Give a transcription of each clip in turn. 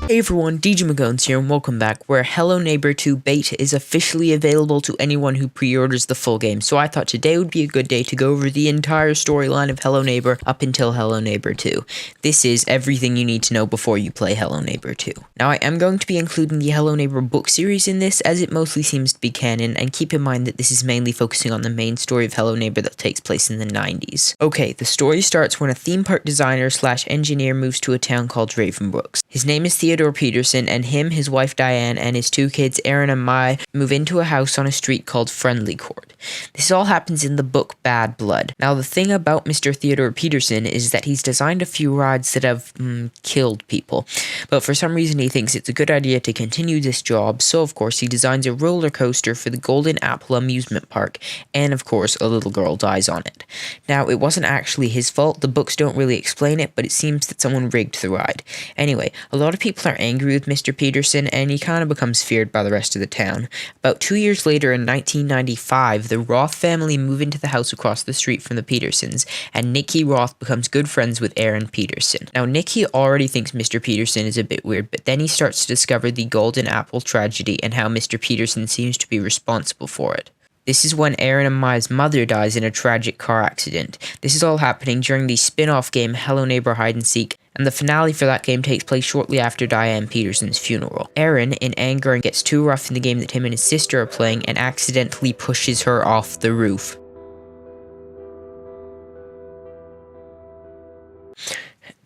Hey everyone, DJ McGones here and welcome back, where Hello Neighbor 2 beta is officially available to anyone who pre-orders the full game, so I thought today would be a good day to go over the entire storyline of Hello Neighbor up until Hello Neighbor 2. This is everything you need to know before you play Hello Neighbor 2. Now I am going to be including the Hello Neighbor book series in this, as it mostly seems to be canon, and keep in mind that this is mainly focusing on the main story of Hello Neighbor that takes place in the 90s. Okay, the story starts when a theme park designer slash engineer moves to a town called Ravenbrooks. His name is Theodore Peterson, and him, his wife Diane, and his two kids Aaron and Mai move into a house on a street called Friendly Court. This all happens in the book Bad Blood. Now the thing about Mr. Theodore Peterson is that he's designed a few rides that have killed people, but for some reason he thinks it's a good idea to continue this job, so of course he designs a roller coaster for the Golden Apple amusement park, and of course a little girl dies on it. Now it wasn't actually his fault, the books don't really explain it, but it seems that someone rigged the ride. Anyway, a lot of people are angry with Mr. Peterson, and he kind of becomes feared by the rest of the town. About 2 years later, in 1995, the Roth family move into the house across the street from the Petersons, and Nikki Roth becomes good friends with Aaron Peterson. Now, Nikki already thinks Mr. Peterson is a bit weird, but then he starts to discover the Golden Apple tragedy and how Mr. Peterson seems to be responsible for it. This is when Aaron and Mai's mother dies in a tragic car accident. This is all happening during the spin-off game Hello Neighbor Hide and Seek, and the finale for that game takes place shortly after Diane Peterson's funeral. Aaron, in anger, gets too rough in the game that him and his sister are playing and accidentally pushes her off the roof.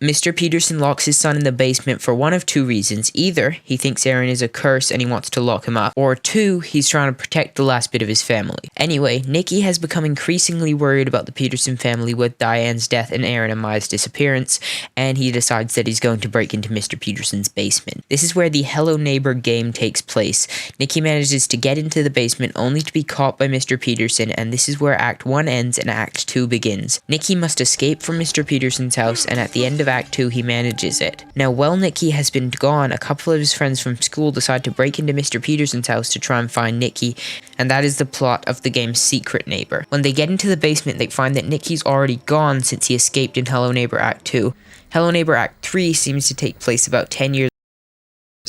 Mr. Peterson locks his son in the basement for one of two reasons. Either he thinks Aaron is a curse and he wants to lock him up, or two, he's trying to protect the last bit of his family. Anyway, Nikki has become increasingly worried about the Peterson family with Diane's death and Aaron and Mai's disappearance, and he decides that he's going to break into Mr. Peterson's basement. This is where the Hello Neighbor game takes place. Nikki manages to get into the basement only to be caught by Mr. Peterson, and this is where Act 1 ends and Act 2 begins. Nikki must escape from Mr. Peterson's house, and at the end of Act 2, he manages it. Now, while Nikki has been gone, a couple of his friends from school decide to break into Mr. Peterson's house to try and find Nikki, and that is the plot of the game Secret Neighbor. When they get into the basement, they find that Nikki's already gone since he escaped in Hello Neighbor Act 2. Hello Neighbor Act 3 seems to take place about 10 years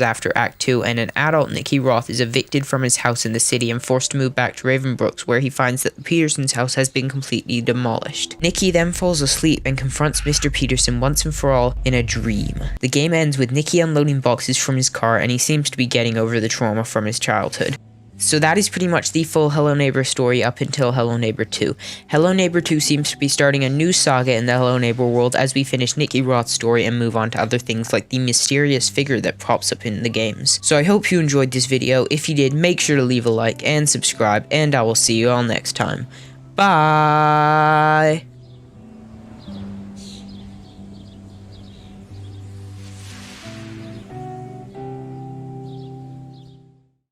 after Act 2, and an adult Nikki Roth is evicted from his house in the city and forced to move back to Ravenbrooks, where he finds that the Petersons' house has been completely demolished. Nikki then falls asleep and confronts Mr. Peterson once and for all in a dream. The game ends with Nikki unloading boxes from his car, and he seems to be getting over the trauma from his childhood. So that is pretty much the full Hello Neighbor story up until Hello Neighbor 2. Hello Neighbor 2 seems to be starting a new saga in the Hello Neighbor world as we finish Nikki Roth's story and move on to other things like the mysterious figure that pops up in the games. So I hope you enjoyed this video. If you did, make sure to leave a like and subscribe, and I will see you all next time. Bye!